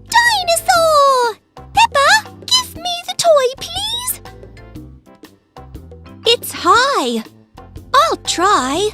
Dinosaur! Peppa, give me the toy, please. It's high. I'll try.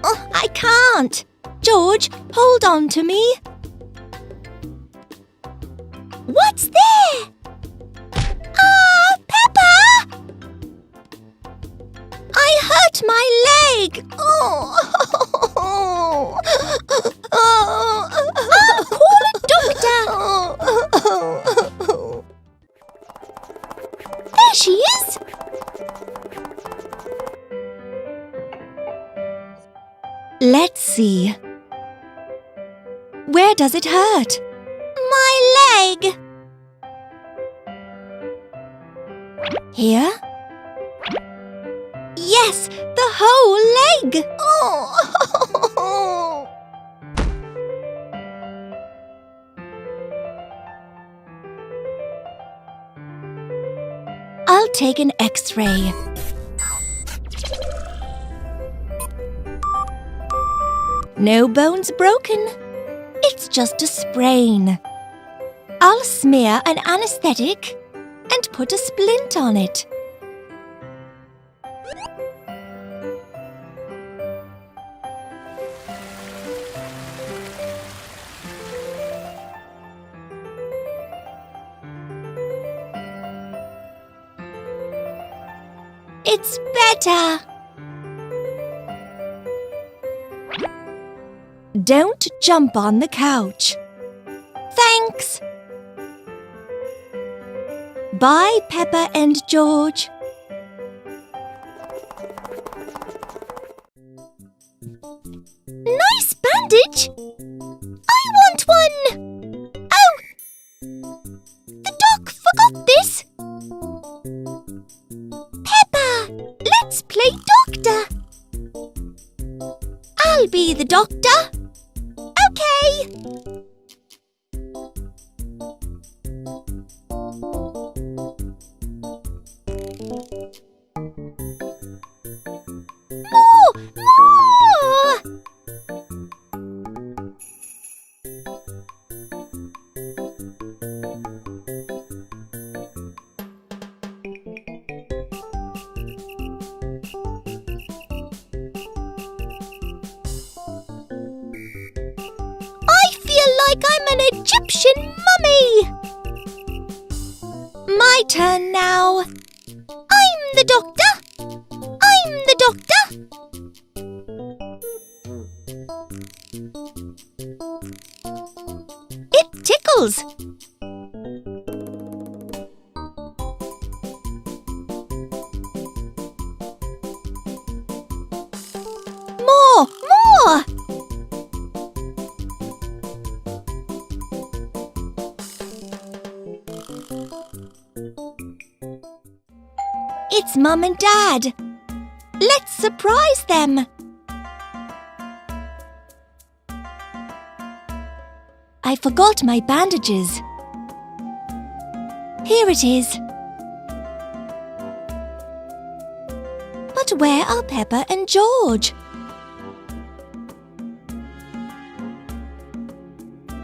Oh, I can't. George, hold on to me. What's there? Ah, Peppa! I hurt my leg. Oh. I'll call a doctor. There she is. Let's see. Where does it hurt? My leg. Here? Yes, the whole leg. Oh. I'll take an X-ray. No bones broken. It's just a sprain. I'll smear an anesthetic and put a splint on it. It's better. Don't jump on the couch. Thanks. Bye, Peppa and George. Nice bandage. I want one. Oh, the doc forgot this. Peppa, let's play doctor. I'll be the doctor. Okay. More! I feel like I'm an Egyptian mummy. My turn now. I'm the doctor. I'm the doctor. It tickles. More! It's Mum and Dad. Let's surprise them. I forgot my bandages. Here it is. But where are Peppa and George?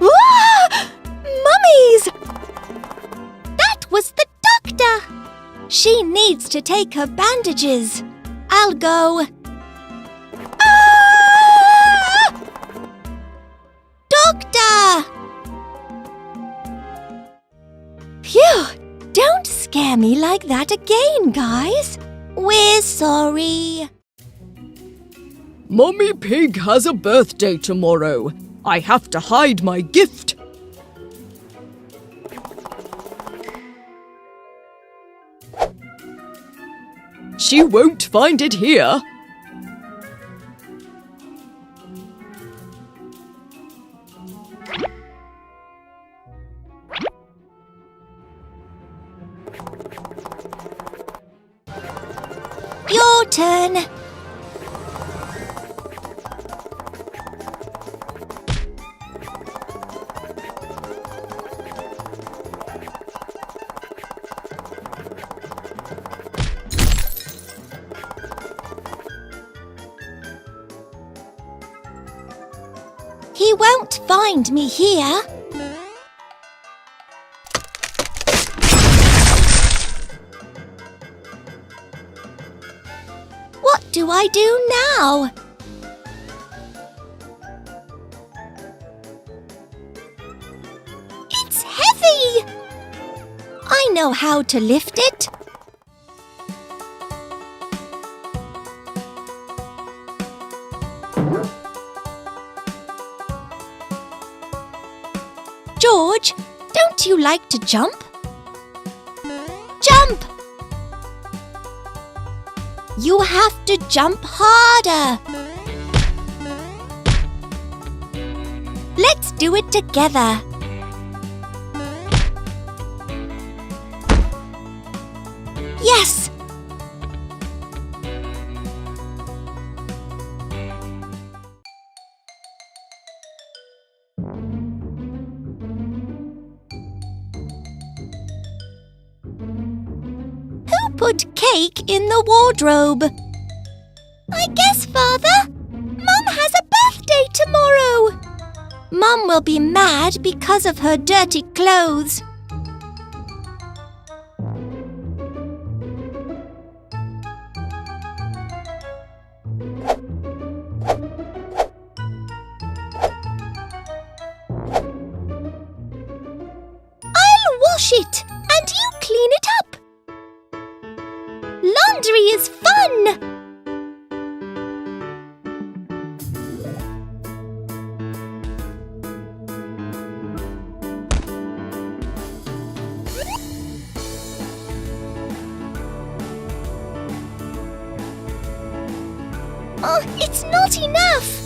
Ah! Mummies! That was the doctor. She needs to take her bandages. I'll go. Ah! Doctor! Phew! Don't scare me like that again, guys. We're sorry. Mummy Pig has a birthday tomorrow. I have to hide my gift. She won't find it here. Your turn. He won't find me here. What do I do now? It's heavy! I know how to lift it. George, don't you like to jump? Jump! You have to jump harder. Let's do it together. Yes! Who put cake in the wardrobe? I guess, Father. Mum has a birthday tomorrow. Mum will be mad because of her dirty clothes. I'll wash it and you clean it up. Laundry is fun! Oh, it's not enough!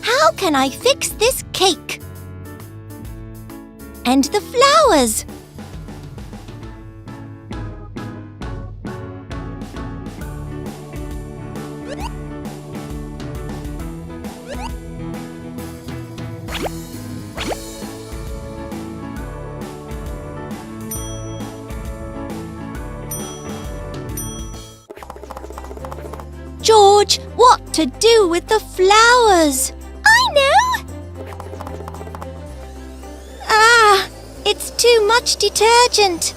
How can I fix this cake? And the flowers? George, what to do with the flowers? I know! Ah, it's too much detergent.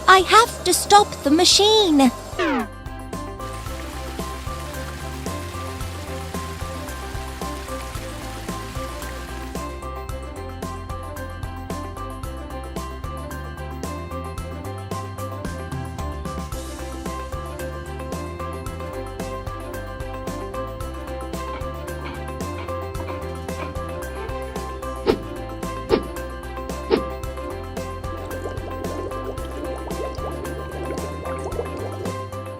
I have to stop the machine.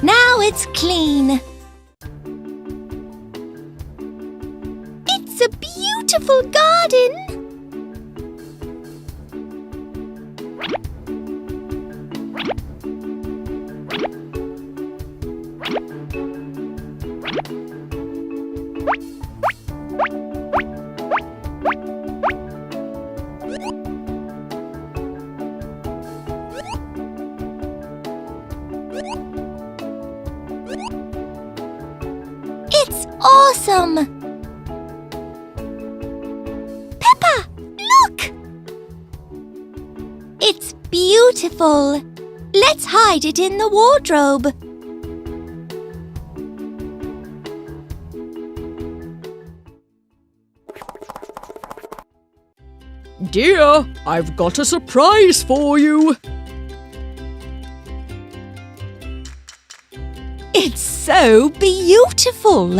Now it's clean. It's a beautiful garden. It's awesome! Peppa, look! It's beautiful. Let's hide it in the wardrobe. Dear, I've got a surprise for you. It's so beautiful.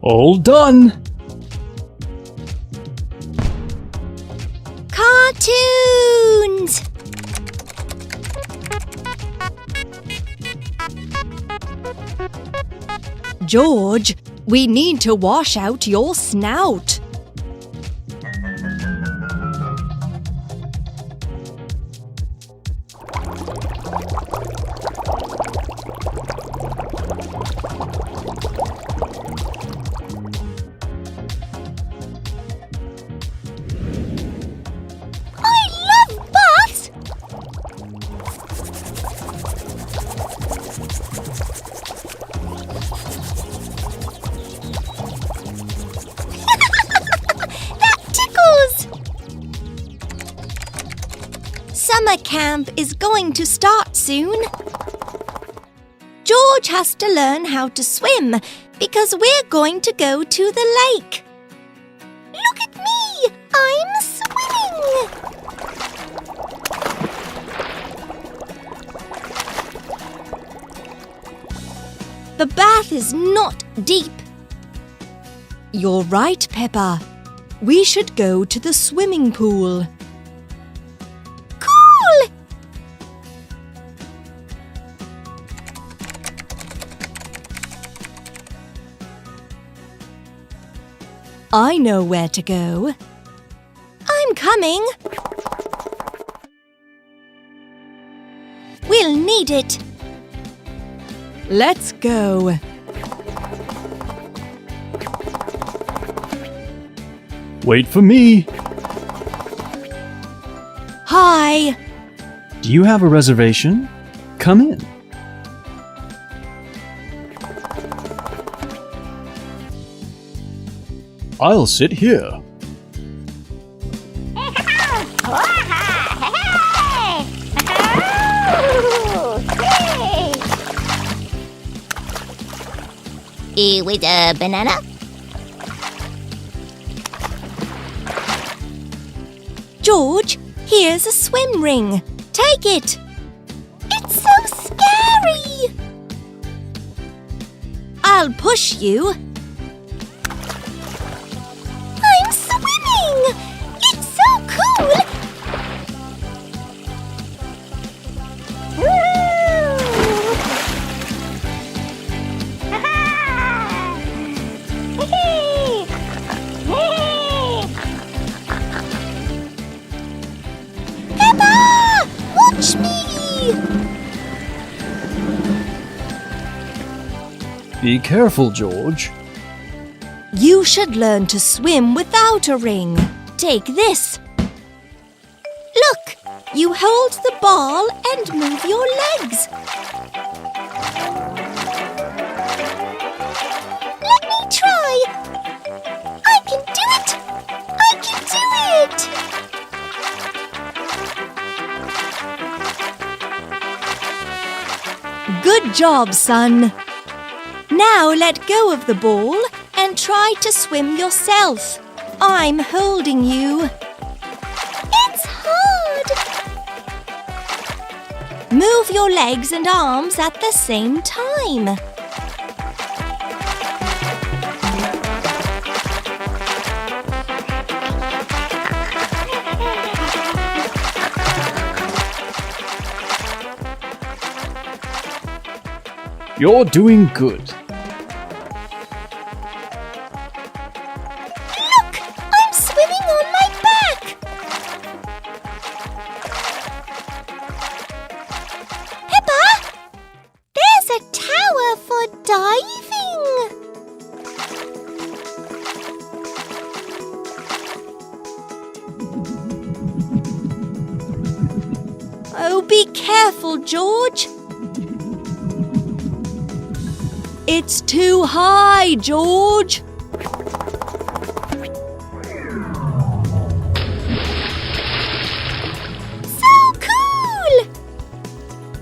All done. Cartoons! George, we need to wash out your snout. I love baths! That tickles! Summer camp is going to start soon. George has to learn how to swim because we're going to go to the lake. Look at me! I'm swimming! The bath is not deep. You're right, Peppa. We should go to the swimming pool. Cool! I know where to go. I'm coming. We'll need it. Let's go. Wait for me. Hi. Do you have a reservation? Come in. I'll sit here. With a banana? George, here's a swim ring. Take it. It's so scary. I'll push you. I'm swimming. It's so cool. Peppa! Watch me! Be careful, George. You should learn to swim without a ring. Take this. Look, you hold the ball and move your legs. Let me try. I can do it. I can do it. Good job, son. Now let go of the ball and try to swim yourself. I'm holding you. It's hard. Move your legs and arms at the same time. You're doing good. Look, I'm swimming on my back. Peppa, there's a tower for diving. Oh, be careful, George. It's too high, George. So cool!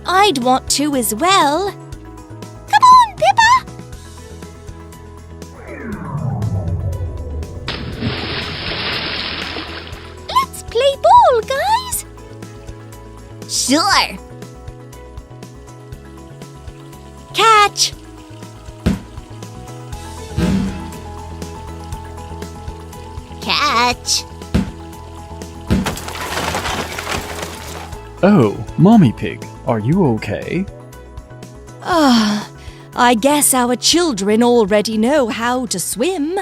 I'd want to as well. Come on, Peppa! Let's play ball, guys! Sure! Catch! Catch! Oh, Mommy Pig, are you okay? I guess our children already know how to swim.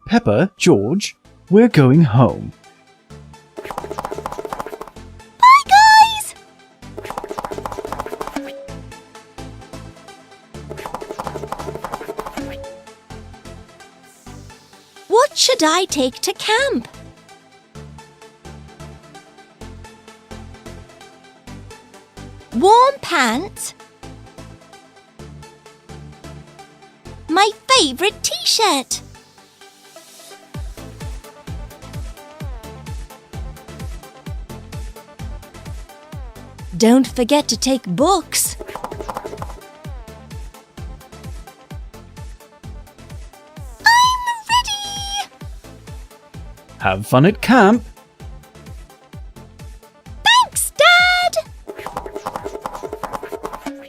Peppa, George, we're going home. Bye, guys! What should I take to camp? Warm pants. My favourite t-shirt. Don't forget to take books. I'm ready! Have fun at camp.